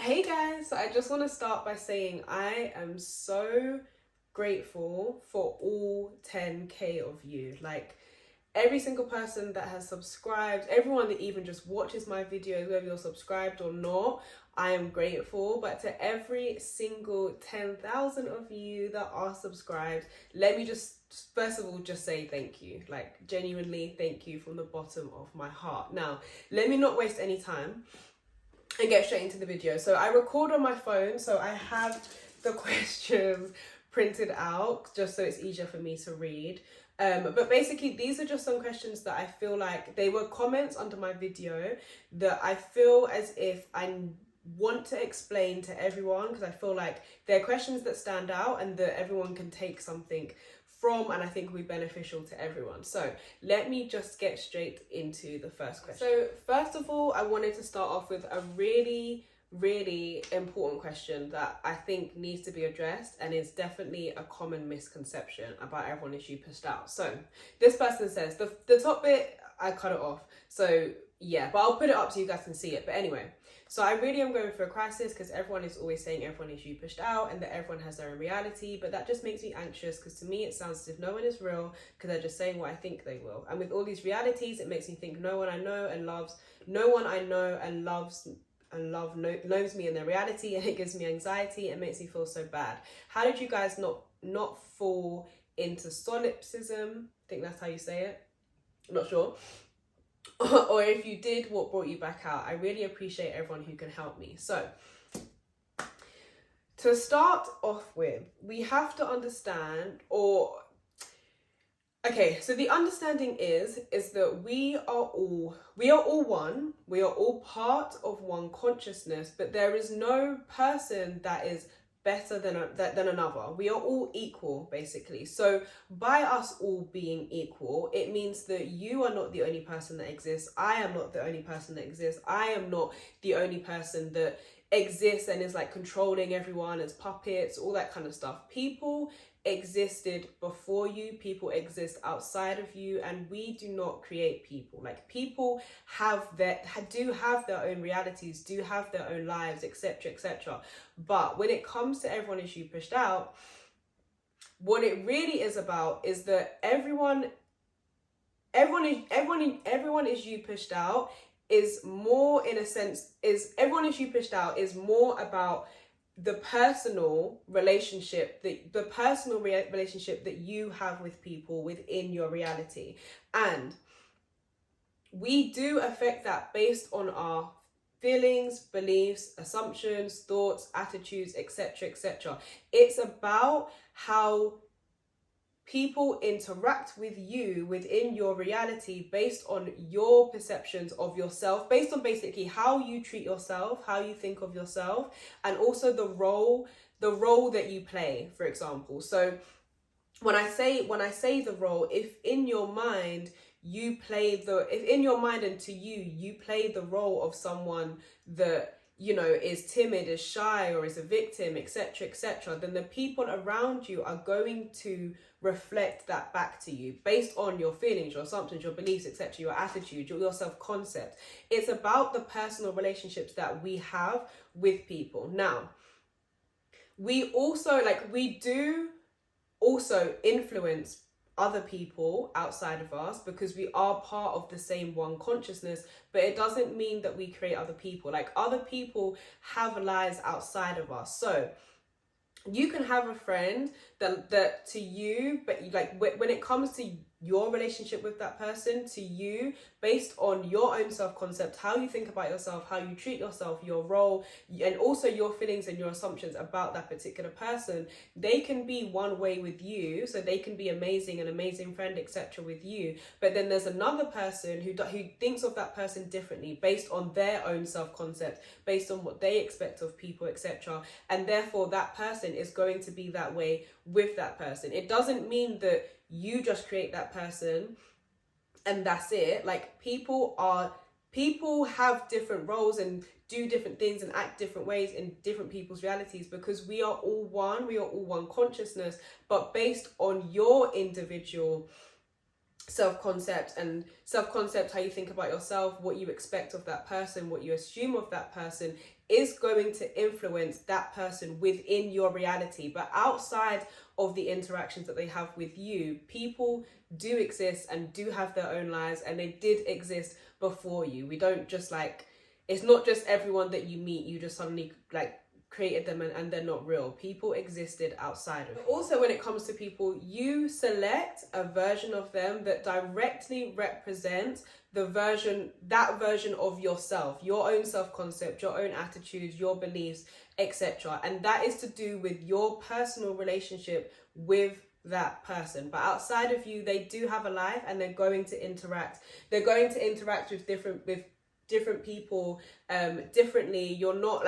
Hey guys, so I just want to start by saying I am so grateful for all 10k of you. Like every single person that has subscribed, everyone that even just watches my videos, whether you're subscribed or not, I am grateful. But to every single 10,000 of you that are subscribed, let me just first of all just say thank you. Like genuinely thank you from the bottom of my heart. Now, let me not waste any time and get straight into the video. So I record on my phone, so I have the questions printed out just so it's easier for me to read. But basically these are just some questions that I feel like they were comments under my video that I feel as if I want to explain to everyone, because I feel like they're questions that stand out and that everyone can take something from, and I think will be beneficial to everyone. So let me just get straight into the first question. So first of all, I wanted to start off with a really important question that I think needs to be addressed, and is definitely a common misconception about everyone is 𝗀𝗫𝗣𝗟𝗍. So this person says, the top bit, I cut it off. So yeah, but I'll put it up so you guys can see it. But anyway, so I really am going through a crisis because everyone is always saying everyone is 𝗀𝗫𝗣𝗟𝗍 and that everyone has their own reality, but that just makes me anxious because to me it sounds as if no one is real because they're just saying what I think they will. And with all these realities, it makes me think no one I know and loves, no one I know and loves and knows me in their reality, and it gives me anxiety and makes me feel so bad. How did you guys not fall into solipsism? I think that's how you say it. I'm not sure. Or if you did, what brought you back out? I really appreciate everyone who can help me. So to start off with, we have to understand, so the understanding is that we are all one, we are all part of one consciousness, but there is no person that is better than another. We are all equal, basically. So by us all being equal, it means that you are not the only person that exists. I am not the only person that exists. I am not the only person that exists and is like controlling everyone as puppets, all that kind of stuff. People existed before you, people exist outside of you, and we do not create people. Like people do have their own realities, do have their own lives, etc, etc. But when it comes to everyone is 𝗀𝗫𝗣𝗟𝗍, what it really is about is that everyone is 𝗀𝗫𝗣𝗟𝗍 is more, in a sense, everyone is 𝗀𝗫𝗣𝗟𝗍 is more about the personal relationship that you have with people within your reality. And we do affect that based on our feelings, beliefs, assumptions, thoughts, attitudes, etc, etc. It's about how people interact with you within your reality based on your perceptions of yourself, based on basically how you treat yourself, how you think of yourself, and also the role that you play, for example. So when I say the role, if in your mind and to you play the role of someone that, you know, is timid, is shy, or is a victim, etc, etc, then the people around you are going to reflect that back to you based on your feelings, your assumptions, your beliefs, etc, your attitude, your self-concept. It's about the personal relationships that we have with people. Now, we do also influence other people outside of us because we are part of the same one consciousness, but it doesn't mean that we create other people. Like other people have lives outside of us. So you can have a friend that to you, but like when it comes to your relationship with that person, to you, based on your own self-concept, how you think about yourself, how you treat yourself, your role, and also your feelings and your assumptions about that particular person, they can be one way with you, so they can be an amazing friend, etc, with you. But then there's another person who thinks of that person differently based on their own self-concept, based on what they expect of people, etc, and therefore that person is going to be that way with that person. It doesn't mean that you just create that person and that's it. Like people have different roles and do different things and act different ways in different people's realities because we are all one consciousness, but based on your individual self-concept, how you think about yourself, what you expect of that person, what you assume of that person, is going to influence that person within your reality. But outside of the interactions that they have with you, people do exist and do have their own lives, and they did exist before you. We don't just like, it's not just everyone that you meet, you just suddenly like created them and they're not real. People existed outside of it. Also, when it comes to people, you select a version of them that directly represents that version of yourself, your own self-concept, your own attitudes, your beliefs, etc. And that is to do with your personal relationship with that person. But outside of you, they do have a life, and they're going to interact with different people differently. You're not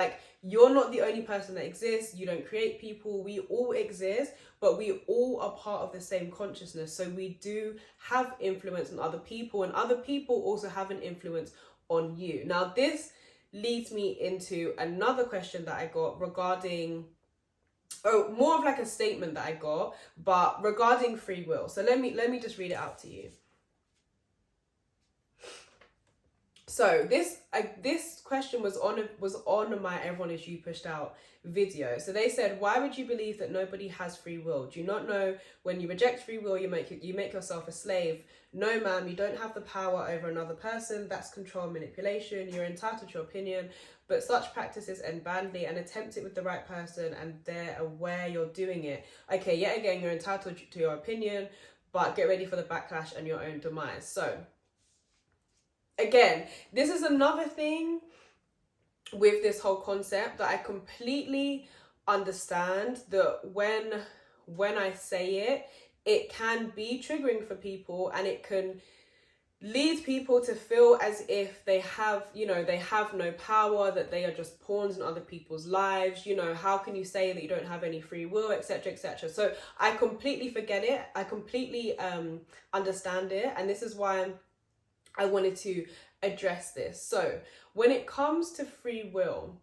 the only person that exists. You don't create people. We all exist, but we all are part of the same consciousness. So we do have influence on other people, and other people also have an influence on you. Now, this leads me into another question that I got regarding, more of like a statement that I got, but regarding free will. So let me just read it out to you. So this question was on my Everyone Is You Pushed Out video. So they said, why would you believe that nobody has free will? Do you not know when you reject free will, you make yourself a slave? No, ma'am, you don't have the power over another person. That's control and manipulation. You're entitled to your opinion, but such practices end badly, and attempt it with the right person and they're aware you're doing it. Okay, yet again, you're entitled to your opinion, but get ready for the backlash and your own demise. So again, this is another thing with this whole concept that I completely understand, that when I say it can be triggering for people, and it can lead people to feel as if they have no power, that they are just pawns in other people's lives. How can you say that you don't have any free will, etc., etc. So I completely forget it. I completely understand it, and this is why I wanted to address this. So when it comes to free will,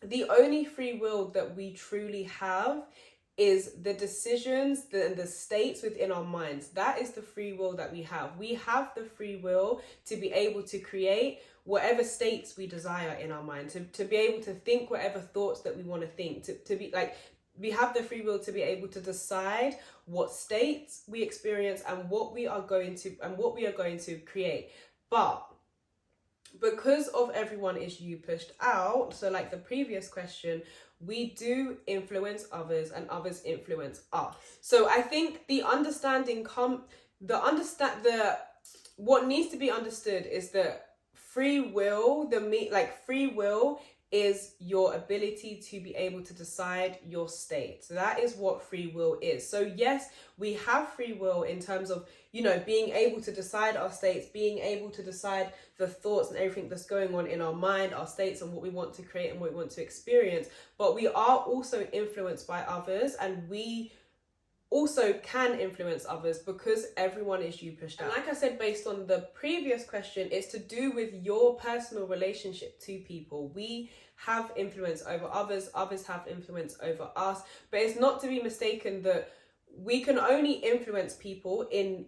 the only free will that we truly have is the decisions, the states within our minds. That is the free will that we have. We have the free will to be able to create whatever states we desire in our mind, to be able to think whatever thoughts that we want to think, to be like, we have the free will to be able to decide what states we experience and what we are going to create. But because of Everyone Is You Pushed Out, so like the previous question, we do influence others and others influence us. So I think what needs to be understood is that free will, free will is your ability to be able to decide your state. So that is what free will is. So yes, we have free will in terms of, being able to decide our states, being able to decide the thoughts and everything that's going on in our mind, our states, and what we want to create and what we want to experience. But we are also influenced by others, and we also can influence others because Everyone Is You Pushed Out. And like I said, based on the previous question, it's to do with your personal relationship to people. We have influence over others, others have influence over us, but it's not to be mistaken that we can only influence people in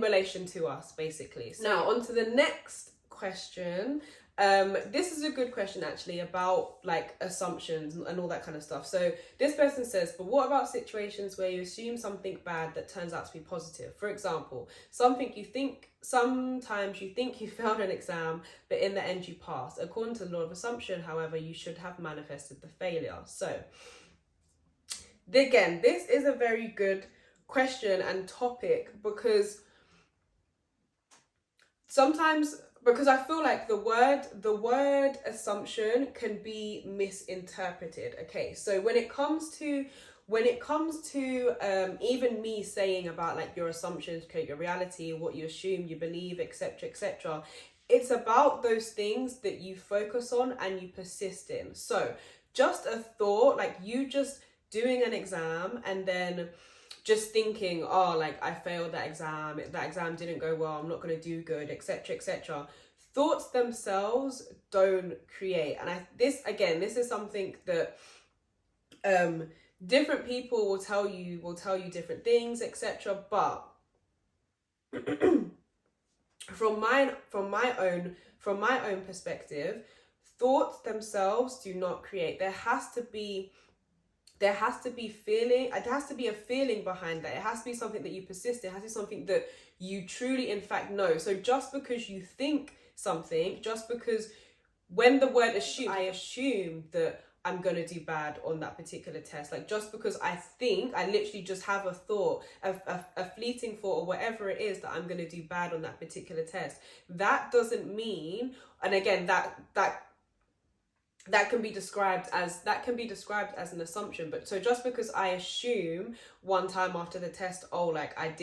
relation to us, basically. So now on to the next question. This is a good question actually, about like assumptions and all that kind of stuff. So this person says, but what about situations where you assume something bad that turns out to be positive? For example, sometimes you think you failed an exam, but in the end you passed. According to the law of assumption, however, you should have manifested the failure. So again, this is a very good question and topic, because I feel like the word assumption can be misinterpreted. Okay, so when it comes to even me saying about like your assumptions create your reality, what you assume, you believe, etc., etc., it's about those things that you focus on and you persist in. So just a thought, like you just doing an exam and then just thinking, oh, like I failed that exam didn't go well, I'm not going to do good, etc., etc. Thoughts themselves don't create. And this is something that different people will tell you different things, etc. But from my own perspective, thoughts themselves do not create. There has to be feeling, it has to be a feeling behind that. It has to be something that you persist in. It has to be something that you truly in fact know. So just because you think something, just because when the word assume, I assume that I'm going to do bad on that particular test. Like, just because I think, I literally just have a thought, a fleeting thought or whatever it is, that I'm going to do bad on that particular test. That doesn't mean, and again, that can be described as an assumption. But so just because I assume one time after the test, oh, like I'm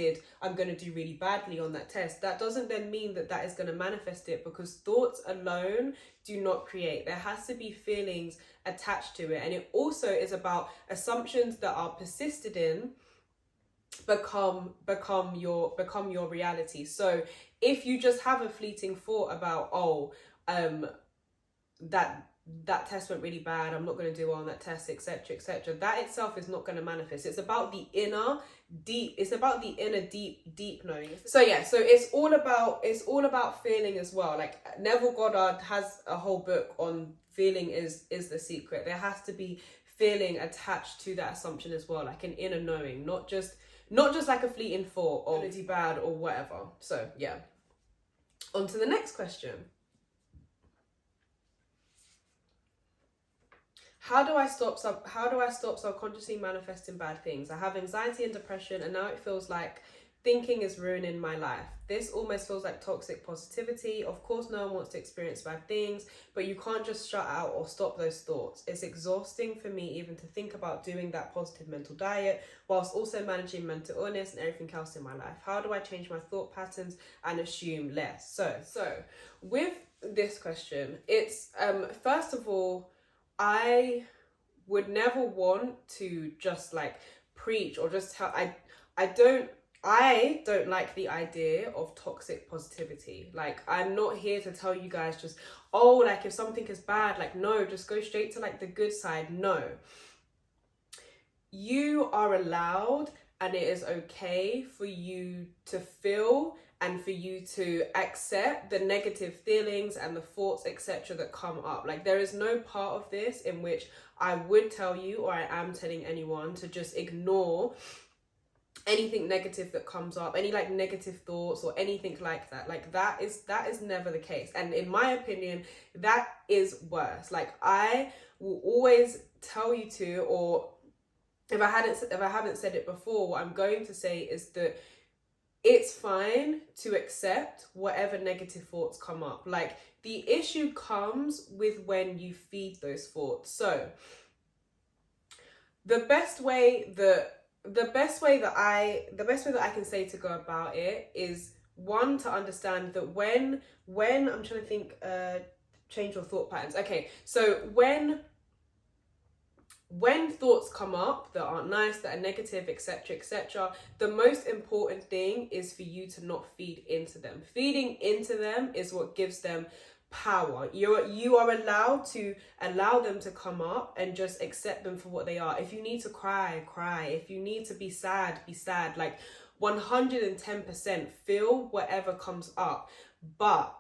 going to do really badly on that test, that doesn't then mean that that is going to manifest it, because thoughts alone do not create. There has to be feelings attached to it. And it also is about assumptions that are persisted in become your reality. So if you just have a fleeting thought about, that test went really bad, I'm not going to do well on that test, etc., etc., that itself is not going to manifest. It's about the inner deep knowing. So yeah, so it's all about feeling as well. Like, Neville Goddard has a whole book on feeling is the secret. There has to be feeling attached to that assumption as well, like an inner knowing, not just like a fleeting thought or do bad or whatever. So yeah, on to the next question. How do I stop subconsciously manifesting bad things? I have anxiety and depression, and now it feels like thinking is ruining my life. This almost feels like toxic positivity. Of course, no one wants to experience bad things, but you can't just shut out or stop those thoughts. It's exhausting for me even to think about doing that positive mental diet whilst also managing mental illness and everything else in my life. How do I change my thought patterns and assume less? So with this question, it's first of all, I would never want to just like preach or just tell. I don't like the idea of toxic positivity. Like, I'm not here to tell you guys just, oh, like if something is bad, like no, just go straight to like the good side. No, you are allowed, and it is okay for you to feel and for you to accept the negative feelings and the thoughts, etc., that come up. Like, there is no part of this in which I would tell you, or I am telling anyone, to just ignore anything negative that comes up, any like negative thoughts or anything like that. Like, that is never the case. And in my opinion, that is worse. Like, I will always tell you to, or if I haven't said it before, what I'm going to say is that it's fine to accept whatever negative thoughts come up. Like, the issue comes with when you feed those thoughts. So the best way that I can say to go about it is, one, to understand that when I'm trying to think, change your thought patterns. Okay, so when thoughts come up that aren't nice, that are negative, etc., etc., the most important thing is for you to not feed into them. Feeding into them is what gives them power. You are allowed to allow them to come up and just accept them for what they are. If you need to cry, cry. If you need to be sad, be sad. Like, 110% feel whatever comes up. But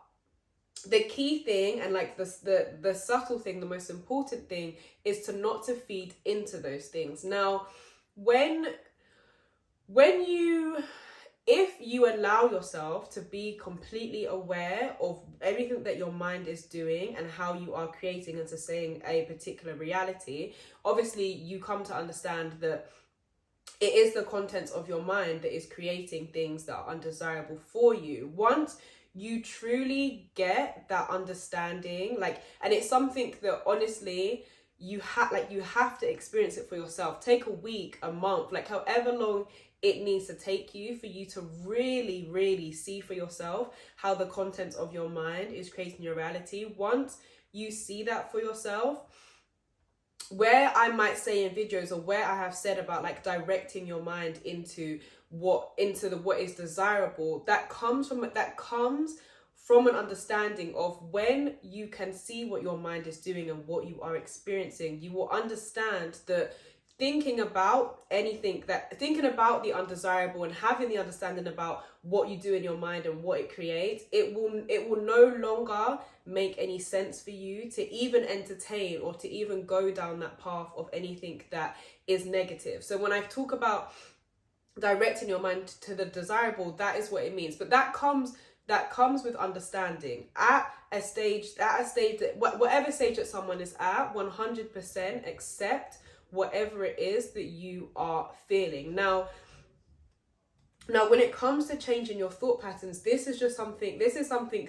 the key thing, and like the subtle thing, the most important thing, is to not to feed into those things. Now, if you allow yourself to be completely aware of everything that your mind is doing and how you are creating and sustaining a particular reality, obviously you come to understand that it is the contents of your mind that is creating things that are undesirable for you. Once you truly get that understanding, like, and it's something that honestly you have to experience it for yourself. Take a week, a month, like however long it needs to take you for you to really, really see for yourself how the contents of your mind is creating your reality. Once you see that for yourself, where I might say in videos, or where I have said about like directing your mind into what is desirable, that comes from an understanding of when you can see what your mind is doing and what you are experiencing, you will understand that thinking about the undesirable and having the understanding about what you do in your mind and what it creates, it will no longer make any sense for you to even entertain or to even go down that path of anything that is negative. So when I talk about directing your mind to the desirable, that is what it means. But that comes with understanding at a stage that whatever stage that someone is at, 100% accept whatever it is that you are feeling. Now when it comes to changing your thought patterns, this is something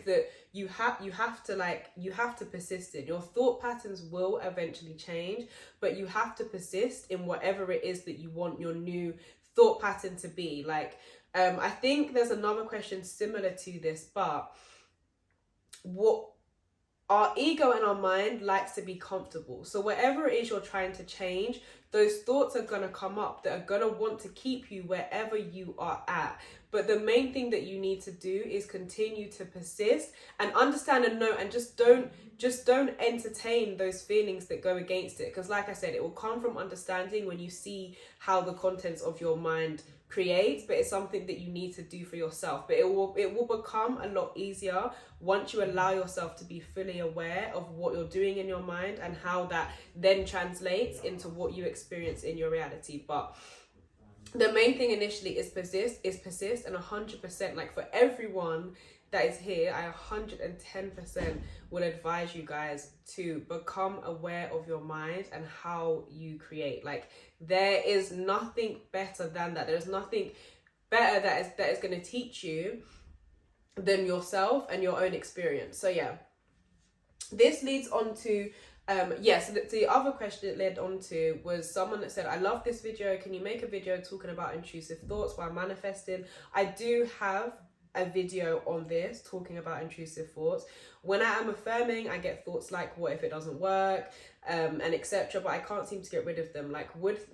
that you have to persist in. Your thought patterns will eventually change, but you have to persist in whatever it is that you want your new thought pattern to be. Like, I think there's another question similar to this, but what our ego and our mind likes to be comfortable. So whatever it is you're trying to change, those thoughts are going to come up that are going to want to keep you wherever you are at. But the main thing that you need to do is continue to persist and understand and know, and just don't entertain those feelings that go against it. Because like I said, it will come from understanding when you see how the contents of your mind creates, but it's something that you need to do for yourself. But it will become a lot easier once you allow yourself to be fully aware of what you're doing in your mind and how that then translates into what you experience in your reality. But the main thing initially is persist, and 100%, like, for everyone that is here, I 110% will advise you guys to become aware of your mind and how you create. Like, there is nothing better than that. There's nothing better that is going to teach you than yourself and your own experience. So yeah, this leads on to so the other question it led on to was someone that said, I love this video, can you make a video talking about intrusive thoughts while manifesting? I do have a video on this talking about intrusive thoughts. When I am affirming, I get thoughts like, what if it doesn't work, and etc., but I can't seem to get rid of them. Like, would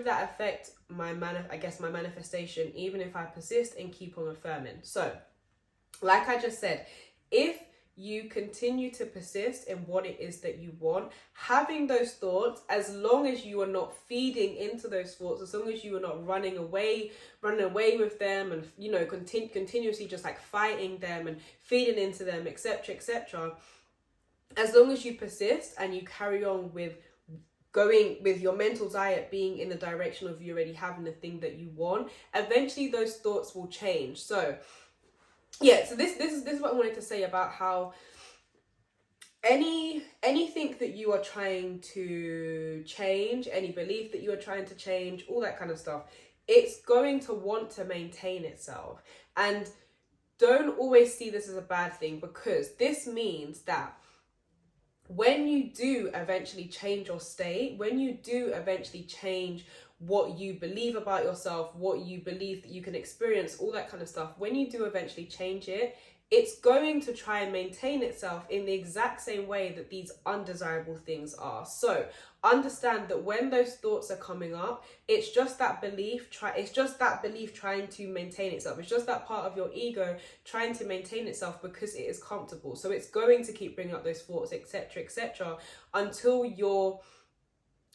that affect my manifestation even if I persist and keep on affirming? So like I just said, if you continue to persist in what it is that you want, having those thoughts, as long as you are not feeding into those thoughts, as long as you are not running away with them and, you know, continuously just like fighting them and feeding into them, etc., as long as you persist and you carry on with going with your mental diet being in the direction of you already having the thing that you want, eventually those thoughts will change. So yeah, so this is what I wanted to say about how anything that you are trying to change, any belief that you are trying to change, all that kind of stuff, it's going to want to maintain itself. And don't always see this as a bad thing, because this means that when you do eventually change your state, when you do eventually change what you believe about yourself, what you believe that you can experience, all that kind of stuff, when you do eventually change it, it's going to try and maintain itself in the exact same way that these undesirable things are. So understand that when those thoughts are coming up, it's just that belief trying to maintain itself. It's just that part of your ego trying to maintain itself because it is comfortable. So it's going to keep bringing up those thoughts, etc., until your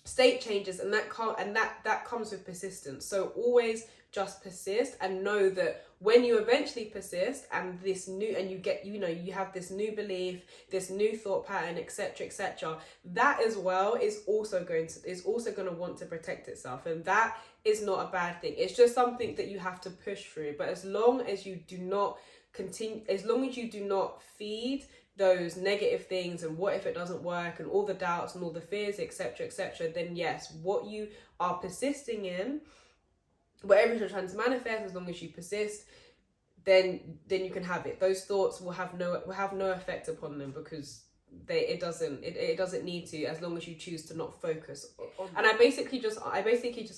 state changes, and that comes with persistence. So always just persist, and know that when you eventually persist and you have this new belief, this new thought pattern, etc., that as well is also going to want to protect itself, and that is not a bad thing. It's just something that you have to push through. But as long as you do not feed those negative things and what if it doesn't work and all the doubts and all the fears, etc., then yes, what you are persisting in, whatever you're trying to manifest, as long as you persist, then you can have it. Those thoughts will have no effect upon them, because it doesn't need to, as long as you choose to not focus on. And I basically just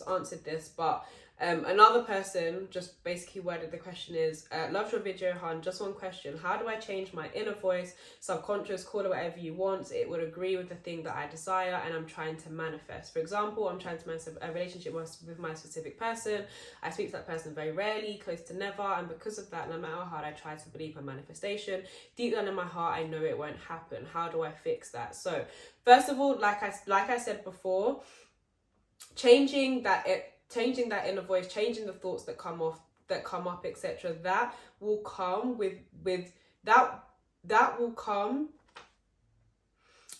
answered this, but another person just basically worded the question is, loves your video, Han, just one question. How do I change my inner voice, subconscious, call it whatever you want? It would agree with the thing that I desire and I'm trying to manifest. For example, I'm trying to manifest a relationship with my specific person. I speak to that person very rarely, close to never, and because of that, no matter how hard I try to believe my manifestation, deep down in my heart, I know it won't happen. How do I fix that? So first of all, like I said before, changing that inner voice, changing the thoughts that come up, etc. That will come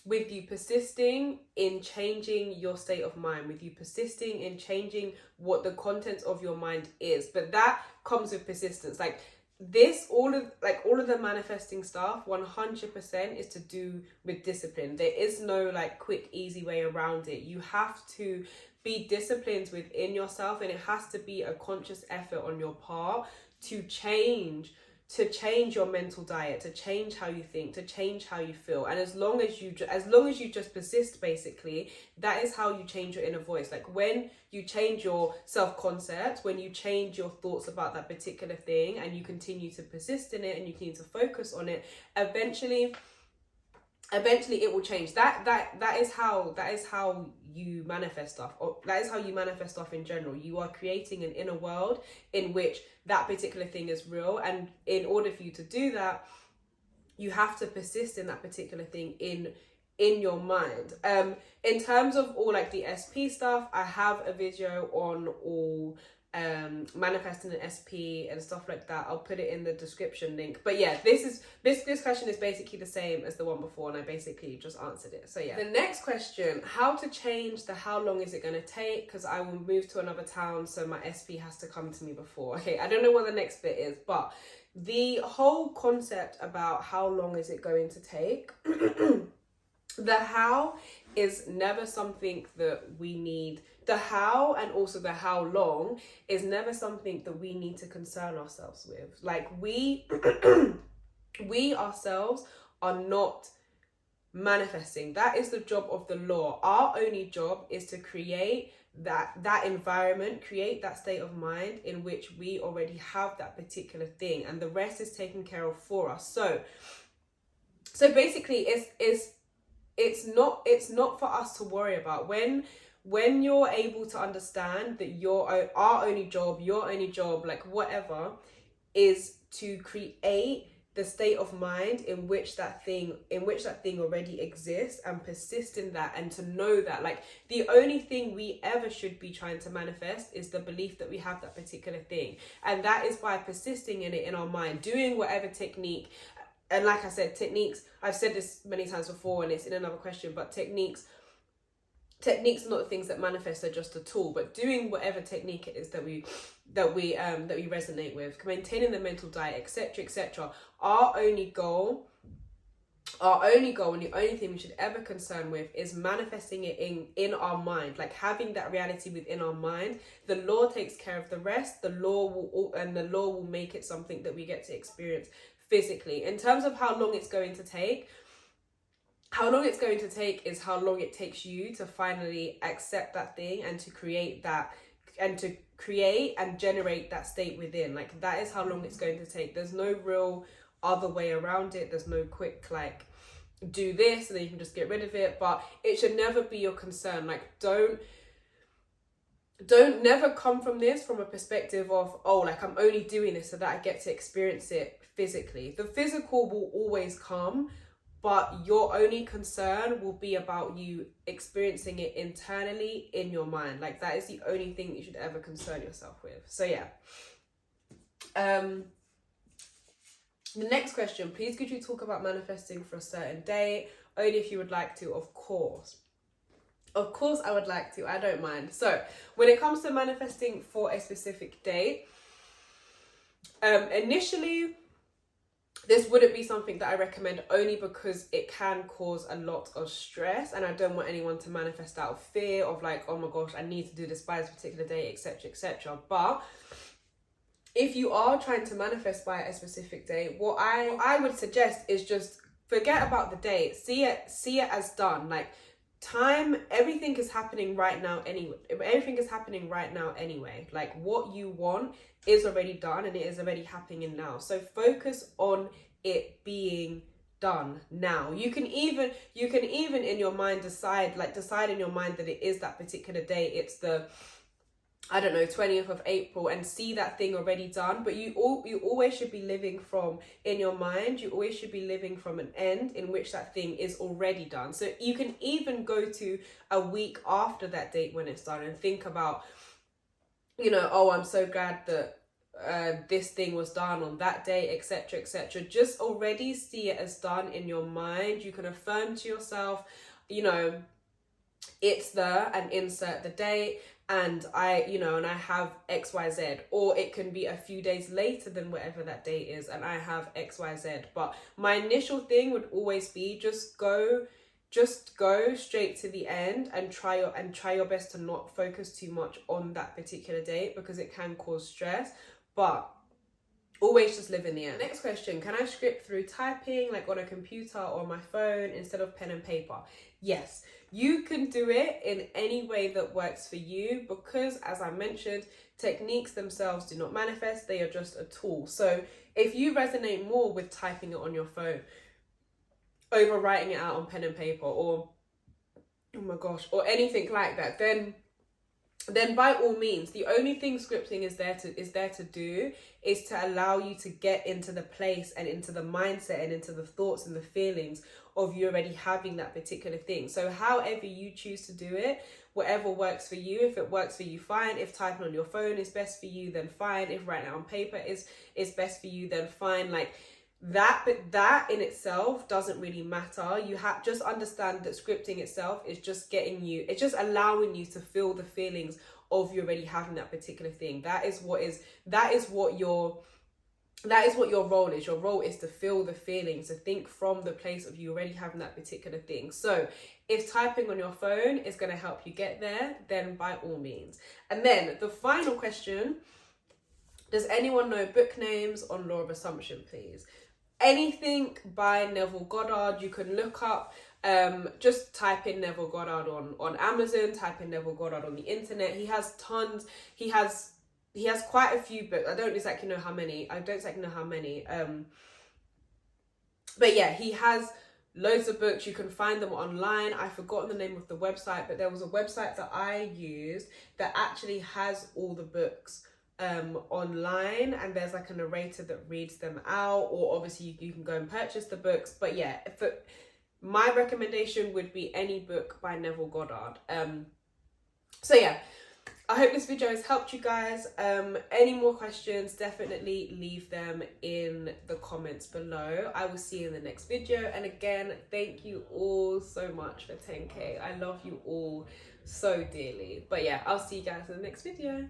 with you persisting in changing your state of mind, with you persisting in changing what the contents of your mind is. But that comes with persistence. Like this, all of the manifesting stuff, 100% is to do with discipline. There is no like quick, easy way around it. You have to be disciplined within yourself, and it has to be a conscious effort on your part to change your mental diet, to change how you think, to change how you feel. And as long as you just persist, basically, that is how you change your inner voice. Like when you change your self-concept, when you change your thoughts about that particular thing, and you continue to persist in it and you continue to focus on it, eventually it will change. That is how you manifest stuff, or that is how you manifest stuff in general. You are creating an inner world in which that particular thing is real, and in order for you to do that, you have to persist in that particular thing in your mind. In terms of all like the SP stuff, I have a video on all manifesting an SP and stuff like that. I'll put it in the description link. But yeah, this question is basically the same as the one before, and I basically just answered it. So yeah, the next question: how to change the how long is it going to take, because I will move to another town, so my SP has to come to me before. Okay, I don't know what the next bit is, but the whole concept about how long is it going to take, the how is never something that we need. The how, and also the how long, is never something that we need to concern ourselves with. Like we ourselves are not manifesting. That is the job of the law. Our only job is to create that environment, create that state of mind in which we already have that particular thing, and the rest is taken care of for us. So basically it's not for us to worry about. When you're able to understand that your only job, like whatever, is to create the state of mind in which that thing already exists, and persist in that, and to know that like the only thing we ever should be trying to manifest is the belief that we have that particular thing. And that is by persisting in it in our mind, doing whatever technique. And like I said, techniques, I've said this many times before and it's in another question, but techniques are not the things that manifest, they're just a tool. But doing whatever technique it is that we resonate with, maintaining the mental diet, etc. Our only goal, and the only thing we should ever concern with is manifesting it in our mind, like having that reality within our mind. The law takes care of the rest. The law will make it something that we get to experience physically. In terms of how long it's going to take, is how long it takes you to finally accept that thing and to create and generate that state within. Like that is how long it's going to take. There's no real other way around it. There's no quick like do this and then you can just get rid of it. But it should never be your concern. Like don't never come from this from a perspective of, oh, like I'm only doing this so that I get to experience it physically. The physical will always come, but your only concern will be about you experiencing it internally in your mind. Like that is the only thing you should ever concern yourself with. So yeah. The next question: please could you talk about manifesting for a certain date? Only if you would like to, of course. Of course I would like to, I don't mind. So when it comes to manifesting for a specific date, initially, this wouldn't be something that I recommend, only because it can cause a lot of stress, and I don't want anyone to manifest out of fear of like, oh my gosh, I need to do this by this particular date, etc. But if you are trying to manifest by a specific date, what I would suggest is just forget about the date. See it as done. Like everything is happening right now anyway. Like what you want is already done, and it is already happening now. So focus on it being done now. You can even in your mind decide in your mind that it is that particular day. It's the I don't know, 20th of April and see that thing already done. But you always should be living from, in your mind, you always should be living from an end in which that thing is already done. So you can even go to a week after that date when it's done and think about, you know, oh, I'm so glad that this thing was done on that day, etc., etc. Just already see it as done in your mind. You can affirm to yourself, you know, it's there, and insert the date, and I have XYZ, or it can be a few days later than whatever that date is and I have XYZ. But my initial thing would always be just go straight to the end and try your best to not focus too much on that particular date, because it can cause stress. But always just live in the end. Next question, can I script through typing, like on a computer or my phone instead of pen and paper? Yes, you can do it in any way that works for you, because as I mentioned, techniques themselves do not manifest, they are just a tool. So if you resonate more with typing it on your phone over writing it out on pen and paper, or oh my gosh, or anything like that, then by all means, the only thing scripting is there to do is to allow you to get into the place and into the mindset and into the thoughts and the feelings of you already having that particular thing. So however you choose to do it, whatever works for you. If it works for you, fine. If typing on your phone is best for you, then fine. If writing out on paper is best for you, then fine. Like that in itself doesn't really matter. You have just understand that scripting itself is just it's just allowing you to feel the feelings of you already having that particular thing. That is what your role is. Your role is to feel the feelings, to think from the place of you already having that particular thing. So if typing on your phone is going to help you get there, then by all means. And then the final question, does anyone know book names on Law of Assumption, please? Anything by Neville Goddard, you can look up, just type in Neville Goddard on Amazon, type in Neville Goddard on the internet. He has tons, he has quite a few books. I don't exactly know how many, but yeah, he has loads of books. You can find them online. I've forgotten the name of the website, but there was a website that I used that actually has all the books online, and there's like a narrator that reads them out, or obviously you can go and purchase the books. But yeah, my recommendation would be any book by Neville Goddard. So yeah, I hope this video has helped you guys. Any more questions, definitely leave them in the comments below. I will see you in the next video. And again, thank you all so much for 10K. I love you all so dearly. But yeah, I'll see you guys in the next video.